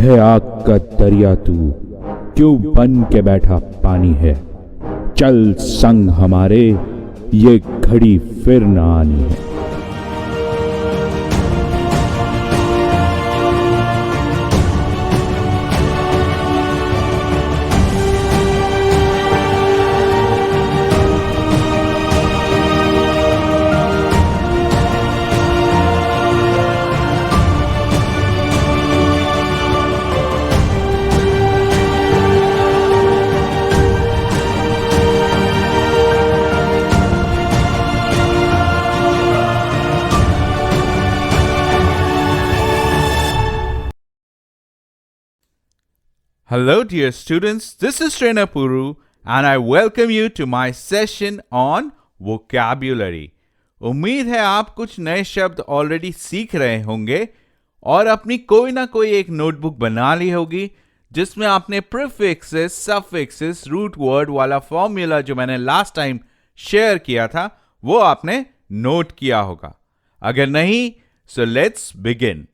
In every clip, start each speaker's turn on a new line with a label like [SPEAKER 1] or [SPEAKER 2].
[SPEAKER 1] है आग का दरिया तू, क्यों बन के बैठा पानी है। चल संग हमारे, ये घड़ी फिर न आनी है।
[SPEAKER 2] Hello, dear students. This is Trainer Puru, and I welcome you to my session on vocabulary. उम्मीद है आप कुछ नए शब्द ऑलरेडी सीख रहे होंगे और अपनी कोई ना कोई एक नोटबुक बना ली होगी जिसमें आपने प्रीफिक्सेस, सफिक्सेस, रूट वर्ड वाला फॉर्मूला जो मैंने लास्ट टाइम शेयर किया था वो आपने नोट किया होगा। अगर नहीं, so let's begin.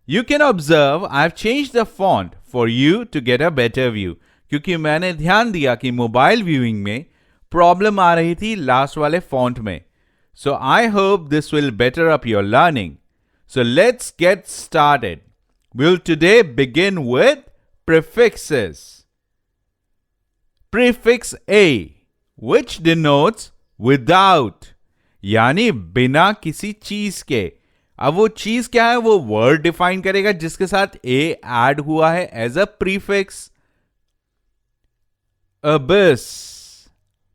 [SPEAKER 2] You can observe I've changed the font for you to get a better view. क्योंकि मैंने ध्यान दिया कि मोबाइल व्यूइंग में प्रॉब्लम आ रही थी लास्ट वाले फॉन्ट में. So I hope this will better up your learning. So let's get started. We'll today begin with prefixes. Prefix A, which denotes without, यानी बिना किसी चीज के. अब वो चीज क्या है, वो वर्ड डिफाइन करेगा जिसके साथ ए ऐड हुआ है as a prefix. Abyss,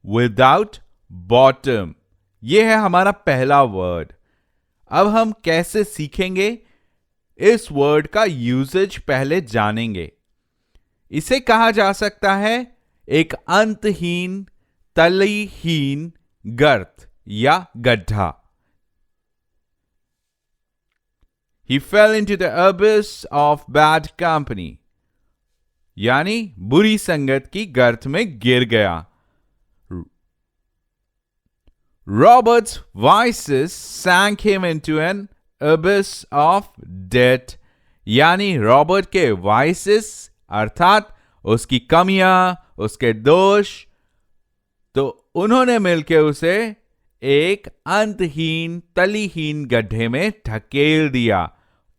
[SPEAKER 2] without bottom, ये है हमारा पहला वर्ड. अब हम कैसे सीखेंगे, इस वर्ड का यूजेज पहले जानेंगे. इसे कहा जा सकता है एक अंतहीन, तलीहीन गर्त या गड्ढा. He fell into the abyss of bad company. यानी बुरी संगत की गर्त में गिर गया. Robert's vices sank him into an abyss of debt. यानी रॉबर्ट के वाइसेस अर्थात उसकी कमियां, उसके दोष, तो उन्होंने मिलकर उसे एक अंतहीन, तलीहीन गड्ढे में ढकेल दिया.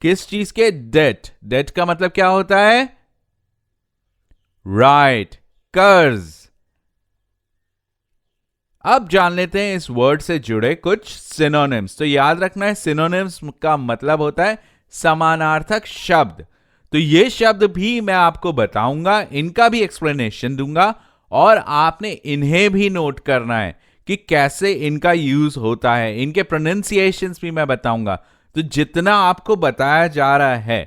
[SPEAKER 2] किस चीज के? डेट. डेट का मतलब क्या होता है? राइट, कर्ज. अब जान लेते हैं इस वर्ड से जुड़े कुछ सिनोनिम्स. तो याद रखना है, सिनोनिम्स का मतलब होता है समानार्थक शब्द. तो ये शब्द भी मैं आपको बताऊंगा, इनका भी एक्सप्लेनेशन दूंगा और आपने इन्हें भी नोट करना है कि कैसे इनका यूज होता है. इनके प्रोनाउंसिएशंस भी मैं बताऊंगा. तो जितना आपको बताया जा रहा है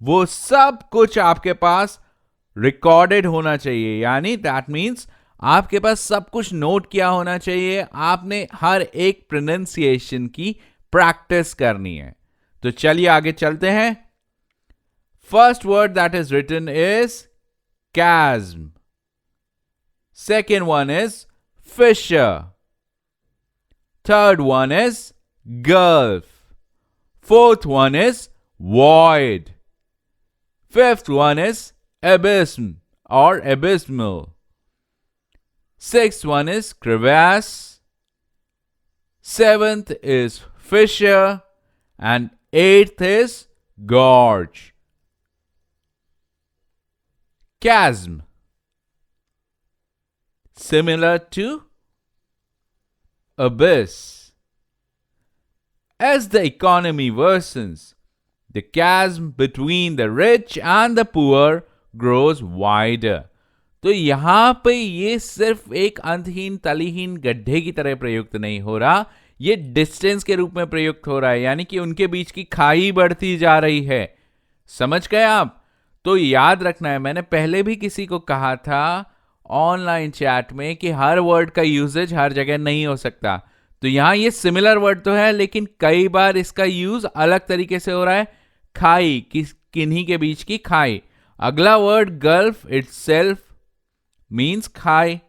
[SPEAKER 2] वो सब कुछ आपके पास रिकॉर्डेड होना चाहिए. यानी दैट मीन्स आपके पास सब कुछ नोट किया होना चाहिए. आपने हर एक प्रोनाउंसिएशन की प्रैक्टिस करनी है. तो चलिए आगे चलते हैं. First word that is written is chasm. Second one is fissure. Third one is gulf. Fourth one is void. Fifth one is abysm or abysmal. Sixth one is crevasse. Seventh is fissure. And eighth is gorge. Chasm. Similar to abyss. As the economy worsens, the chasm between the rich and the poor grows wider. तो यहां पे ये सिर्फ एक अंतहीन, तलीहीन गड्ढे की तरह प्रयुक्त नहीं हो रहा, ये डिस्टेंस के रूप में प्रयुक्त हो रहा है. यानी कि उनके बीच की खाई बढ़ती जा रही है. समझ गए आप? तो याद रखना है, मैंने पहले भी किसी को कहा था ऑनलाइन चैट में कि हर वर्ड का यूजेज हर जगह नहीं हो सकता. तो यहां ये सिमिलर वर्ड तो है, लेकिन कई बार इसका यूज अलग तरीके से हो रहा है. खाई, किन्हीं के बीच की खाई. अगला वर्ड गल्फ इटसेल्फ मीन्स खाई.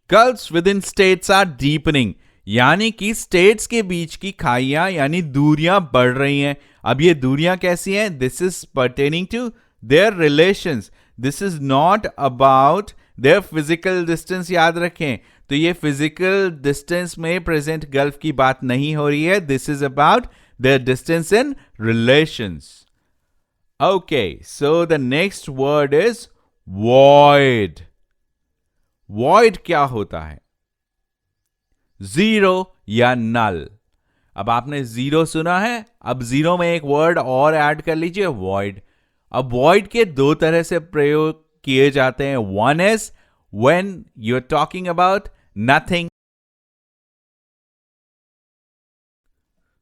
[SPEAKER 2] Gulfs within states are deepening. यानी कि स्टेट्स के बीच की खाइयां यानी दूरियां बढ़ रही हैं। अब ये दूरियां कैसी हैं? This is pertaining to their relations, this is not about their physical distance. याद रखें, तो ये फिजिकल डिस्टेंस में प्रेजेंट गल्फ की बात नहीं हो रही है, this is about their distance in relations. Okay, so the next word is void. Void क्या होता है? जीरो या नल। अब आपने जीरो सुना है, अब जीरो में एक वर्ड और ऐड कर लीजिए, वॉइड। अब वॉइड के दो तरह से प्रयोग किए जाते हैं। One is when you are talking about nothing,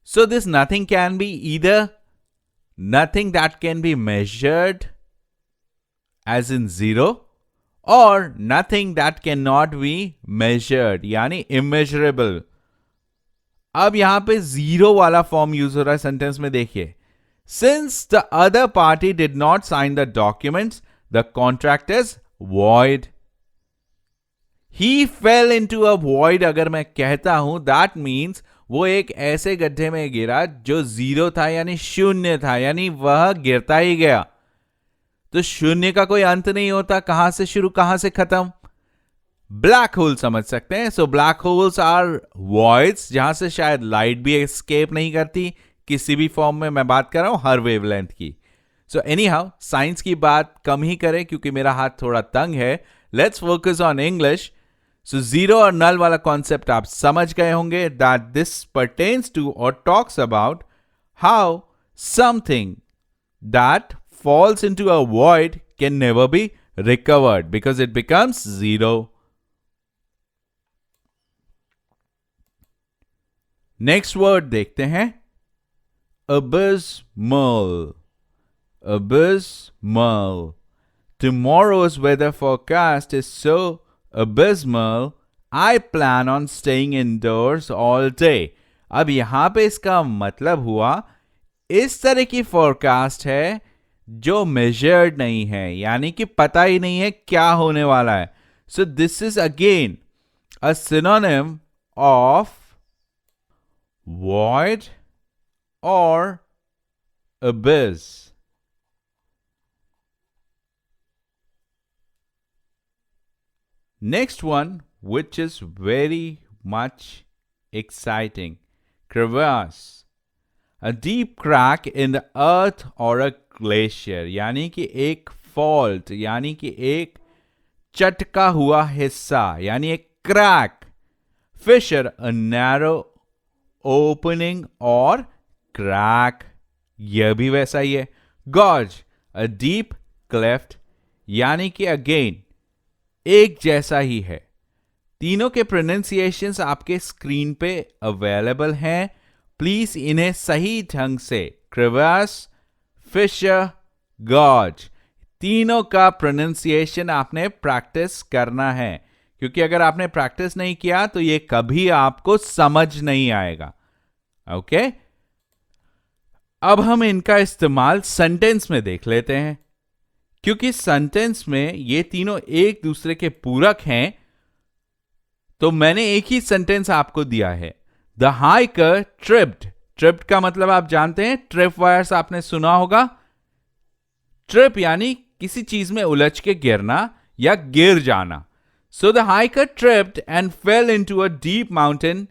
[SPEAKER 2] so this nothing can be either nothing that can be measured as in zero or nothing that cannot be measured यानी immeasurable। अब यहां पे जीरो वाला फॉर्म यूज हो रहा है sentence में, देखिए, since the other party did not sign the documents the contract is void। he fell into a void अगर मैं कहता हूं that means वो एक ऐसे गड्ढे में गिरा जो जीरो था यानी शून्य था, यानी वह गिरता ही गया। तो शून्य का कोई अंत नहीं होता, कहां से शुरू कहां से खत्म। ब्लैक होल समझ सकते हैं। So black holes are voids जहां से शायद लाइट भी एस्केप नहीं करती किसी भी फॉर्म में, मैं बात कर रहा हूं हर वेवलेंथ की। सो एनी हाउ, साइंस की बात कम ही करें क्योंकि मेरा हाथ थोड़ा तंग है। Let's focus on English. So zero और नल वाला कॉन्सेप्ट आप समझ गए होंगे, दैट दिस परटेन्स टू और talks about how something that falls into a void can never be recovered because it becomes zero. Next word देखते हैं, abysmal। abysmal। Tomorrow's weather forecast is so abysmal, I plan on staying indoors all day। अब यहां पे इसका मतलब हुआ, इस तरह की फोरकास्ट है जो मेजर्ड नहीं है, यानी कि पता ही नहीं है क्या होने वाला है। So this is again a synonym of void or abyss। Next one, which is very much exciting, crevasse। A deep crack in the earth or a glacier, यानी कि एक फॉल्ट यानी कि एक चटका हुआ हिस्सा यानी एक crack. Fissure, a narrow opening और क्रैक, यह भी वैसा ही है। गॉर्ज, अ डीप क्लेफ्ट, यानी कि अगेन एक जैसा ही है। तीनों के प्रोनाउंसिएशंस आपके स्क्रीन पे अवेलेबल हैं, प्लीज इन्हें सही ढंग से, क्रेवास, फिशर, गॉर्ज, तीनों का प्रोनाउंसिएशन आपने प्रैक्टिस करना है, क्योंकि अगर आपने प्रैक्टिस नहीं किया तो ये कभी आपको समझ नहीं आएगा। ओके, अब हम इनका इस्तेमाल सेंटेंस में देख लेते हैं, क्योंकि सेंटेंस में ये तीनों एक दूसरे के पूरक हैं। तो मैंने एक ही सेंटेंस आपको दिया है, द हाइकर ट्रिप्ड। ट्रिप्ड का मतलब आप जानते हैं, ट्रिप वायर्स आपने सुना होगा। ट्रिप यानी किसी चीज में उलझ के गिरना या गिर जाना। So the hiker tripped and fell into a deep mountain,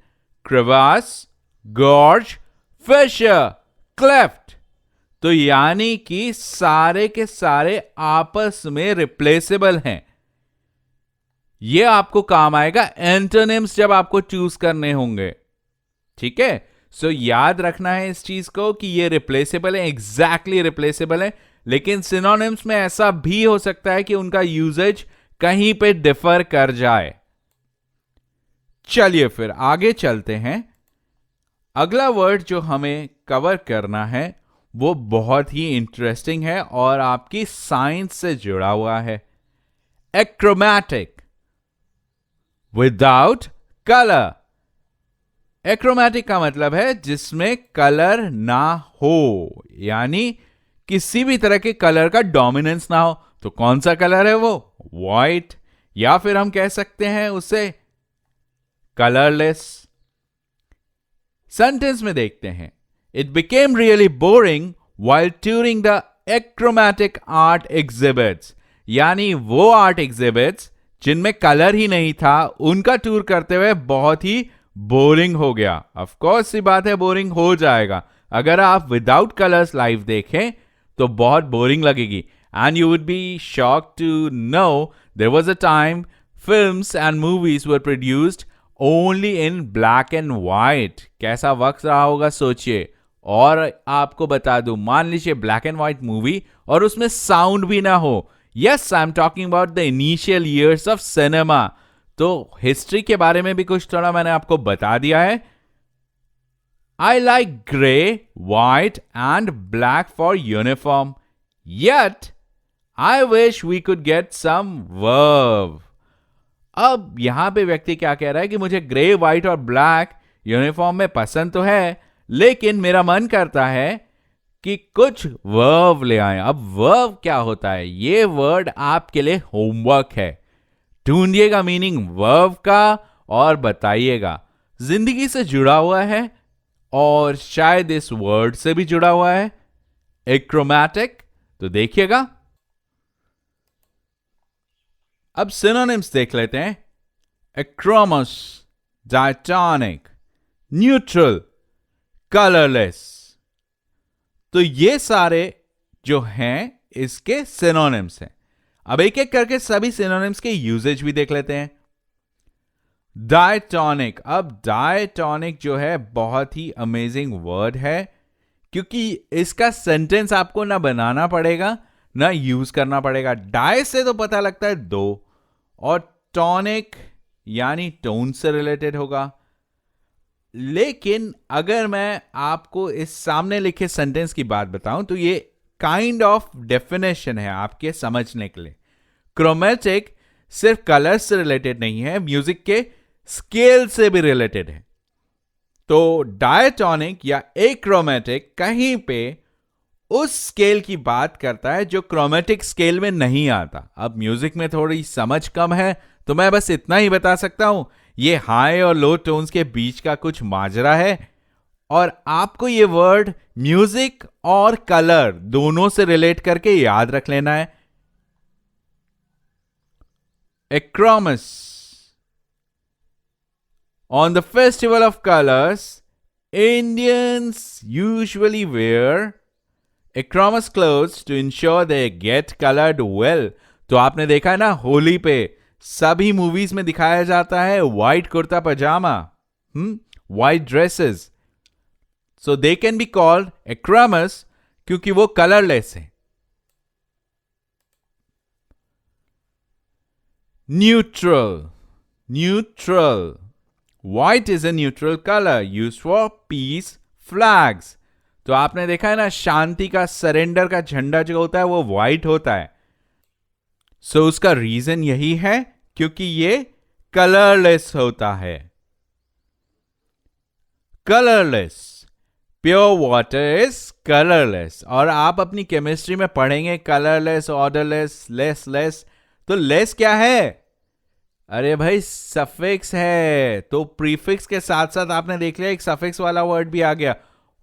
[SPEAKER 2] crevasse, gorge, fissure, cleft. तो यानी कि सारे के सारे आपस में रिप्लेसेबल हैं। यह आपको काम आएगा एंटोनिम्स जब आपको चूज करने होंगे, ठीक है। सो याद रखना है इस चीज को कि ये रिप्लेसेबल है, एग्जैक्टली रिप्लेसेबल है, लेकिन सिनोनिम्स में ऐसा भी हो सकता है कि उनका यूजेज कहीं पे डिफर कर जाए। चलिए फिर आगे चलते हैं। अगला वर्ड जो हमें कवर करना है वो बहुत ही इंटरेस्टिंग है और आपकी साइंस से जुड़ा हुआ है। Achromatic, without colour. एक्रोमैटिक का मतलब है जिसमें कलर ना हो, यानी किसी भी तरह के कलर का डोमिनेंस ना हो। तो कौन सा कलर है वो? व्हाइट, या फिर हम कह सकते हैं उसे कलरलेस। सेंटेंस में देखते हैं, it became really boring while touring the achromatic art exhibits, यानी वो आर्ट एग्जिबिट्स जिनमें कलर ही नहीं था, उनका टूर करते हुए बहुत ही बोरिंग हो गया। ऑफ कोर्स सी बात है, बोरिंग हो जाएगा। अगर आप विदाउट कलर्स लाइव देखें तो बहुत बोरिंग लगेगी। And you would be shocked to know there was a time films and movies were produced only in black and white. कैसा वक्त रहा होगा सोचिए। और आपको बता दूं, मान लीजिए ब्लैक एंड व्हाइट मूवी और उसमें साउंड भी ना हो। Yes, I am talking about the initial years of cinema. तो हिस्ट्री के बारे में भी कुछ थोड़ा मैंने आपको बता दिया है। I like grey, white and black for uniform, yet I wish we could get some verb. अब यहां पे व्यक्ति क्या कह रहा है कि मुझे ग्रे, व्हाइट और ब्लैक यूनिफॉर्म में पसंद तो है, लेकिन मेरा मन करता है कि कुछ वर्ब ले आए। अब वर्ब क्या होता है? ये वर्ड आपके लिए होमवर्क है। ढूंढिएगा मीनिंग वर्ब का और बताइएगा। जिंदगी से जुड़ा हुआ है और शायद इस वर्ड से भी जुड़ा हुआ है, एक्रोमैटिक। तो देखिएगा। अब सिनोनिम्स देख लेते हैं। एक्रोमस, डायटोनिक, न्यूट्रल, कलरलेस। तो ये सारे जो हैं इसके सिनोनिम्स हैं। अब एक एक करके सभी सिनोनिम्स के यूजेज भी देख लेते हैं। डायटोनिक। अब डायटोनिक जो है बहुत ही अमेजिंग वर्ड है, क्योंकि इसका सेंटेंस आपको ना बनाना पड़ेगा ना यूज करना पड़ेगा। डाय से तो पता लगता है दो, और टॉनिक यानी टोन से रिलेटेड होगा। लेकिन अगर मैं आपको इस सामने लिखे सेंटेंस की बात बताऊं तो ये काइंड ऑफ डेफिनेशन है आपके समझने के लिए। क्रोमेटिक सिर्फ कलर से रिलेटेड नहीं है, म्यूजिक के स्केल से भी रिलेटेड है। तो डायटोनिक या एक्रोमेटिक कहीं पे उस स्केल की बात करता है जो क्रोमेटिक स्केल में नहीं आता। अब म्यूजिक में थोड़ी समझ कम है तो मैं बस इतना ही बता सकता हूं, ये हाई और लो टोन्स के बीच का कुछ माजरा है, और आपको ये वर्ड म्यूजिक और कलर दोनों से रिलेट करके याद रख लेना है। Achromous. On the festival of colours, Indians usually wear achromous clothes to ensure they get coloured well. तो आपने देखा है ना, होली पे सभी मूवीज में दिखाया जाता है white kurta pyjama, white dresses. So they can be called achromous क्योंकि वो कलरलेस है। Neutral. Neutral. White is a neutral colour used for peace flags. तो आपने देखा है ना, शांति का, सरेंडर का झंडा जो होता है वो व्हाइट होता है। सो उसका रीजन यही है क्योंकि ये कलरलेस होता है। Colourless. Pure water is colourless. और आप अपनी केमिस्ट्री में पढ़ेंगे कलरलेस, ऑर्डरलेस, लेस। तो लेस क्या है? अरे भाई सफिक्स है। तो प्रीफिक्स के साथ साथ आपने देख लिया एक सफिक्स वाला वर्ड भी आ गया,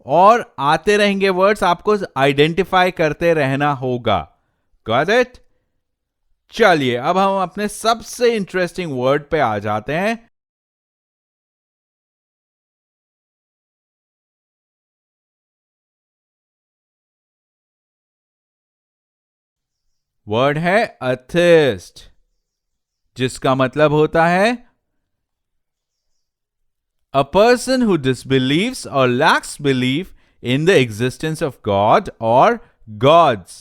[SPEAKER 2] और आते रहेंगे वर्ड्स, आपको आइडेंटिफाई करते रहना होगा। Got it? चलिए अब हम अपने सबसे इंटरेस्टिंग वर्ड पे आ जाते हैं। वर्ड है अथिस्ट, जिसका मतलब होता है a person who disbelieves or lacks belief in the existence of God or gods.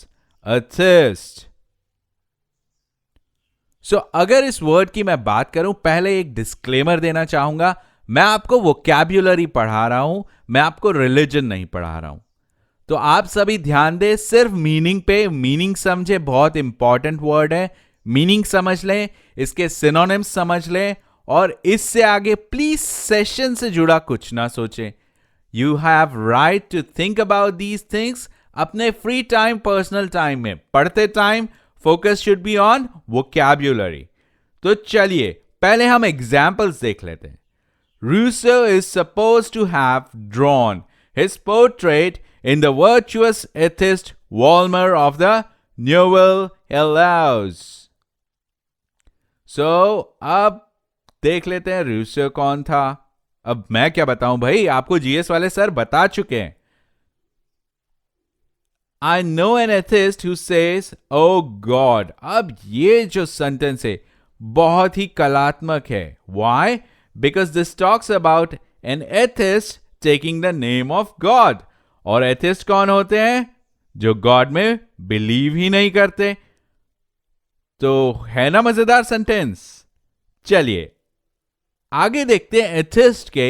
[SPEAKER 2] Atheist. अगर इस वर्ड की मैं बात करूं, पहले एक डिस्क्लेमर देना चाहूंगा। मैं आपको वोकैब्युलरी पढ़ा रहा हूं, मैं आपको रिलीजन नहीं पढ़ा रहा हूं। तो आप सभी ध्यान दें सिर्फ मीनिंग पे। मीनिंग समझे, बहुत इंपॉर्टेंट वर्ड है। मीनिंग समझ लें, इसके सिनोनिम्स समझ लें, और इससे आगे प्लीज सेशन से जुड़ा कुछ ना सोचें। You have right to think about these things अपने फ्री टाइम, पर्सनल टाइम में। पढ़ते time focus should be on vocabulary. तो चलिए पहले हम एग्जाम्पल्स देख लेते हैं। Rousseau is supposed to have drawn his portrait in the virtuous atheist Walmer of the Nouvelle Héloïse. So, अब देख लेते हैं रूसो कौन था. अब मैं क्या बताऊं भाई, आपको जीएस वाले सर बता चुके हैं. I know an atheist who says, "Oh God." अब ये जो सेंटेंस है बहुत ही कलात्मक है. Why? Because this talks about an atheist taking the name of God. और एथिस्ट कौन होते हैं? जो गॉड में बिलीव ही नहीं करते. तो है ना मजेदार सेंटेंस. चलिए आगे देखते हैं एथिस्ट के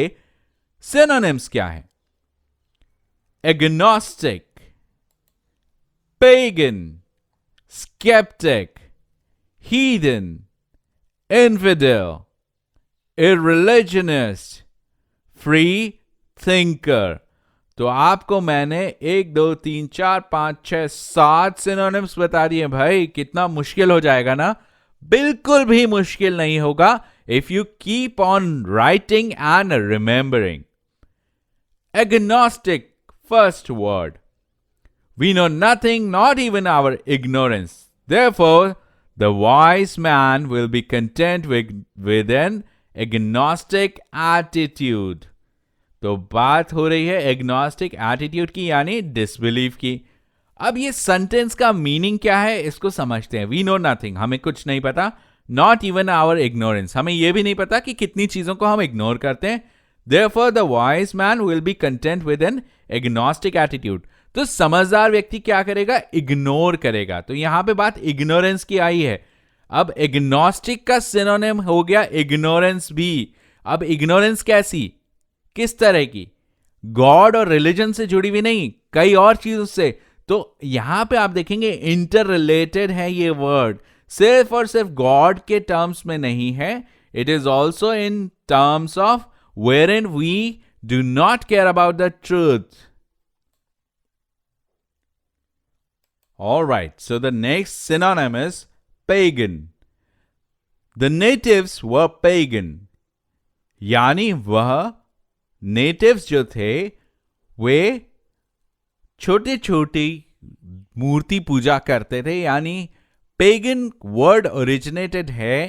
[SPEAKER 2] सिनोनिम्स क्या है. Agnostic, pagan, skeptic, heathen, infidel, irreligionist, free thinker. तो आपको मैंने 1 2 3 4 5 6 7 सिनोनिम्स बता दिए भाई. कितना मुश्किल हो जाएगा ना. बिल्कुल भी मुश्किल नहीं होगा if you keep on writing and remembering. Agnostic, first word. We know nothing, not even our ignorance. Therefore, the wise man will be content with an agnostic attitude. तो बात हो रही है एग्नोस्टिक एटीट्यूड की, यानी डिसबिलीफ की. अब ये सेंटेंस का मीनिंग क्या है इसको समझते हैं. वी नो नथिंग, हमें कुछ नहीं पता. नॉट इवन आवर इग्नोरेंस, हमें यह भी नहीं पता कि कितनी चीजों को हम इग्नोर करते हैं. Therefore, the wise man will be content with an agnostic attitude. तो समझदार व्यक्ति क्या करेगा? इग्नोर करेगा. तो यहां पे बात इग्नोरेंस की आई है. अब एग्नोस्टिक का सिनोनिम हो गया इग्नोरेंस भी. अब इग्नोरेंस कैसी, किस तरह की? गॉड और रिलीजन से जुड़ी हुई नहीं, कई और चीजों से. तो यहां पे आप देखेंगे इंटर रिलेटेड है ये वर्ड. सिर्फ और सिर्फ गॉड के टर्म्स में नहीं है. It is also in terms of wherein we do not care about the truth. All right, so the next synonym is pagan. The natives were pagan. यानी वह natives जो थे वे छोटी छोटी मूर्ति पूजा करते थे. यानी pagan word originated है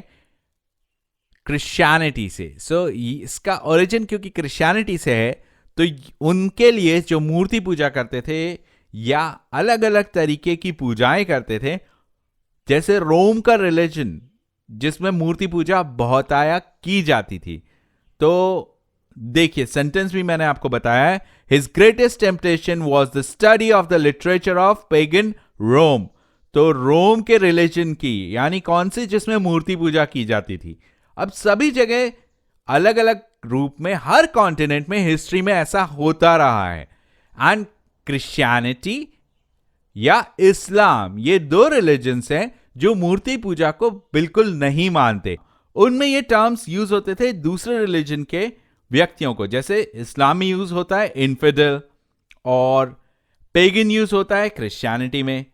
[SPEAKER 2] क्रिश्चियनिटी से. सो इसका ओरिजिन क्योंकि क्रिश्चियनिटी से है, तो उनके लिए जो मूर्ति पूजा करते थे या अलग अलग तरीके की पूजाएं करते थे, जैसे रोम का रिलीजन जिसमें मूर्ति पूजा बहुत आया की जाती थी. तो देखिए सेंटेंस भी मैंने आपको बताया है. His greatest temptation was the study of the literature of pagan Rome. तो रोम के रिलीजन की, यानी कौन सी, जिसमें मूर्ति पूजा की जाती थी. अब सभी जगह अलग अलग रूप में हर कॉन्टिनेंट में हिस्ट्री में ऐसा होता रहा है. एंड क्रिश्चियनिटी या इस्लाम, ये दो रिलीजन्स हैं जो मूर्ति पूजा को बिल्कुल नहीं मानते. उनमें ये टर्म्स यूज होते थे दूसरे रिलीजन के व्यक्तियों को. जैसे इस्लाम में यूज होता है इनफिडल और पेगन यूज होता है क्रिश्चियनिटी में.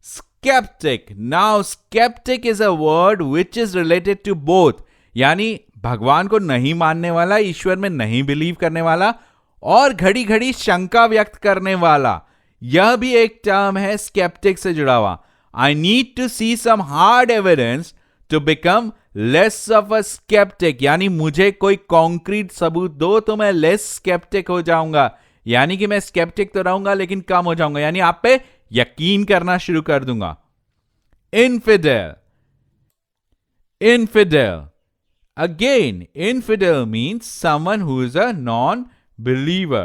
[SPEAKER 2] Sceptic, now sceptic is a word which is related to both. यानी भगवान को नहीं मानने वाला, ईश्वर में नहीं बिलीव करने वाला और घड़ी घड़ी शंका व्यक्त करने वाला. यह भी एक टर्म है स्केप्टिक से जुड़ा हुआ. I need to see some hard evidence to become less of a sceptic. यानी मुझे कोई कॉन्क्रीट सबूत दो तो मैं लेस स्केप्टिक हो जाऊंगा. यानी कि मैं स्केप्टिक तो रहूंगा लेकिन कम हो जाऊंगा, यानी आप पे यकीन करना शुरू कर दूंगा. इनफिडेल, इनफिडेल. Again, infidel means someone who is a non-believer.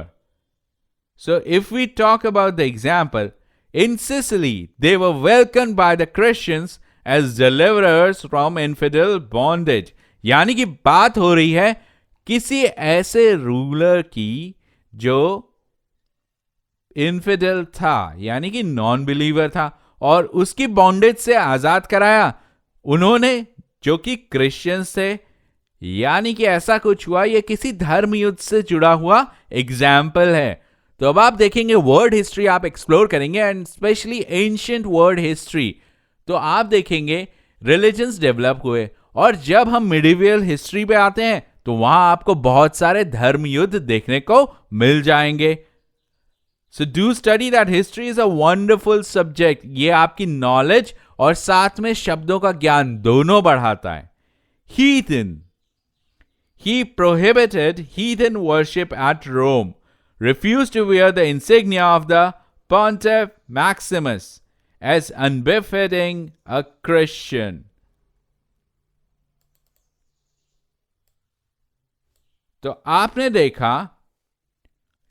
[SPEAKER 2] So if we talk about the example, in Sicily, they were welcomed by the Christians as deliverers from infidel bondage. यानी कि बात हो रही है किसी ऐसे रूलर की जो इनफिडेल था, यानी कि नॉन बिलीवर था, और उसकी बॉन्डेज से आजाद कराया उन्होंने, जो कि क्रिश्चियंस थे. यानी कि ऐसा कुछ हुआ. यह किसी धर्म युद्ध से जुड़ा हुआ एग्जाम्पल है. तो अब आप देखेंगे वर्ड हिस्ट्री आप एक्सप्लोर करेंगे, and specially ancient word history. तो आप देखेंगे रिलीजन्स डेवलप हुए, और जब हम मिडिवियल हिस्ट्री पे आते हैं तो वहां आपको बहुत सारे धर्म युद्ध देखने को मिल जाएंगे. So do study that. History is a wonderful subject. ये आपकी नॉलेज और साथ में शब्दों का ज्ञान दोनों बढ़ाता है. Heathen. He prohibited heathen worship at Rome, refused to wear the insignia of the Pontiff Maximus as unbefitting a Christian. तो आपने देखा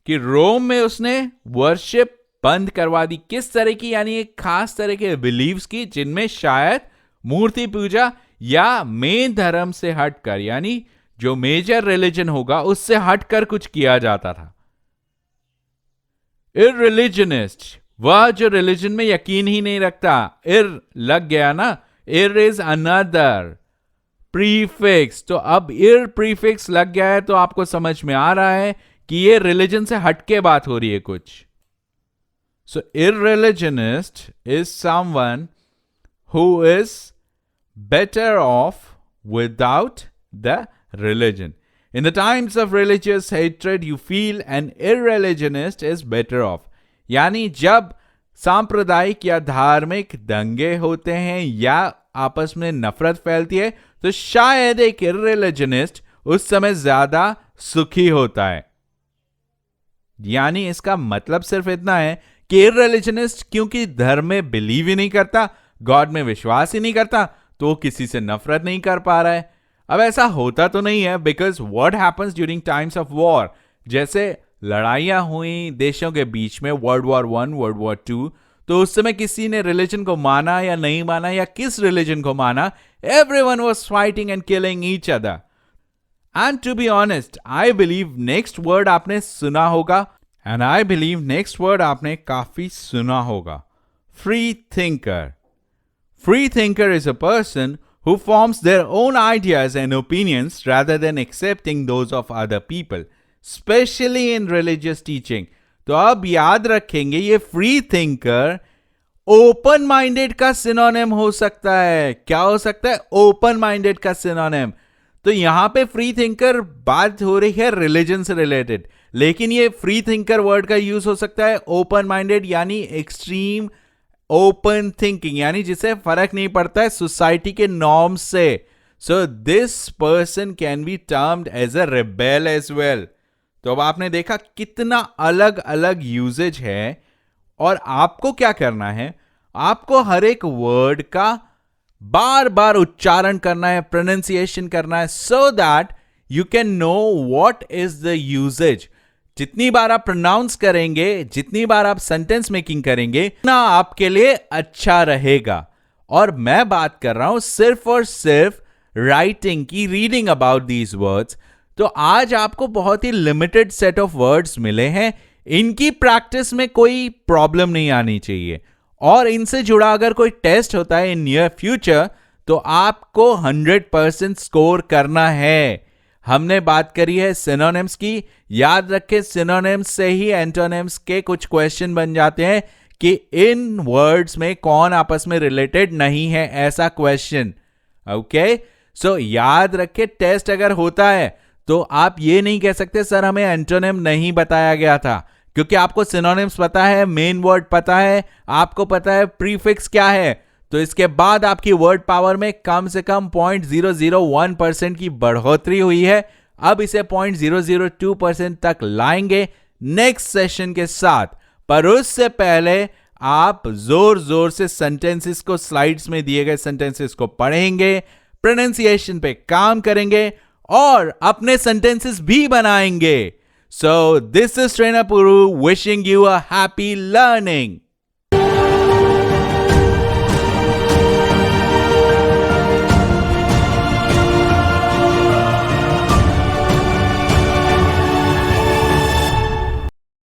[SPEAKER 2] कि रोम में उसने वर्शिप बंद करवा दी. किस तरह की? यानी एक खास तरह के बिलीव्स की जिनमें शायद मूर्ति पूजा या मेन धर्म से हटकर, यानी जो मेजर रिलीजन होगा उससे हटकर कुछ किया जाता था. इररिलीजनिस्ट, वह जो रिलीजन में यकीन ही नहीं रखता. इर लग गया ना, इर इज अनदर प्रीफिक्स. तो अब इर प्रीफिक्स लग गया है तो आपको समझ में आ रहा है कि ये रिलीजन से हटके बात हो रही है कुछ. So irreligionist is someone who is better off without the religion. In the times of religious hatred, you feel an irreligionist is better off. यानी जब सांप्रदायिक या धार्मिक दंगे होते हैं या आपस में नफरत फैलती है तो शायद एक irreligionist उस समय ज्यादा सुखी होता है. यानी इसका मतलब सिर्फ इतना है कि irreligionist क्योंकि धर्म में बिलीव ही नहीं करता, गॉड में विश्वास ही नहीं करता, तो किसी से नफरत नहीं कर पा रहा है. अब ऐसा होता तो नहीं है, because what happens during times of war, जैसे लड़ाइयां हुई देशों के बीच में, वर्ल्ड वॉर 1, वर्ल्ड वॉर 2, तो उस समय किसी ने रिलीजन को माना या नहीं माना या किस रिलीजन को माना, everyone was fighting and killing each other. And to be honest, I believe next word आपने सुना होगा, and I believe next word आपने काफी सुना होगा, free thinker. Free thinker is a person who forms their own ideas and opinions rather than accepting those of other people, especially in religious teaching. तो अब याद रखेंगे ये free thinker open minded का synonym हो सकता है. क्या हो सकता है? open minded का synonym. तो यहां पे free thinker बात हो रही है religion से related, लेकिन ये free thinker word का यूज हो सकता है open minded यानी extreme ओपन थिंकिंग, यानी जिसे फर्क नहीं पड़ता है सोसाइटी के नॉर्म्स से. So this person can be termed as a rebel as well. तो अब आपने देखा कितना अलग अलग यूजेज है, और आपको क्या करना है, आपको हर एक वर्ड का बार बार उच्चारण करना है, प्रोनाउंसिएशन करना है, so that you can know what is the usage. जितनी बार आप प्रोनाउंस करेंगे, जितनी बार आप सेंटेंस मेकिंग करेंगे, उतना आपके लिए अच्छा रहेगा. और मैं बात कर रहा हूं सिर्फ और सिर्फ राइटिंग की, रीडिंग अबाउट दीज वर्ड्स. तो आज आपको बहुत ही लिमिटेड सेट ऑफ वर्ड्स मिले हैं, इनकी प्रैक्टिस में कोई प्रॉब्लम नहीं आनी चाहिए. और इनसे जुड़ा अगर कोई टेस्ट होता है इन नियर फ्यूचर तो आपको 100% स्कोर करना है. हमने बात करी है सिनोनिम्स की. याद रखें, सिनोनिम्स से ही एंटोनिम्स के कुछ क्वेश्चन बन जाते हैं कि इन वर्ड्स में कौन आपस में रिलेटेड नहीं है, ऐसा क्वेश्चन. ओके, सो याद रखें, टेस्ट अगर होता है तो आप ये नहीं कह सकते सर हमें एंटोनिम नहीं बताया गया था, क्योंकि आपको सिनोनिम्स पता है, मेन वर्ड पता है, आपको पता है प्रीफिक्स क्या है. तो इसके बाद आपकी वर्ड पावर में कम से कम 0.001% की बढ़ोतरी हुई है. अब इसे 0.002% तक लाएंगे नेक्स्ट सेशन के साथ. पर उससे पहले आप जोर जोर से सेंटेंसेस को, स्लाइड्स में दिए गए सेंटेंसेस को पढ़ेंगे, प्रोनाउंसिएशन पे काम करेंगे और अपने सेंटेंसेस भी बनाएंगे. So this is trainer Puru wishing you a happy learning.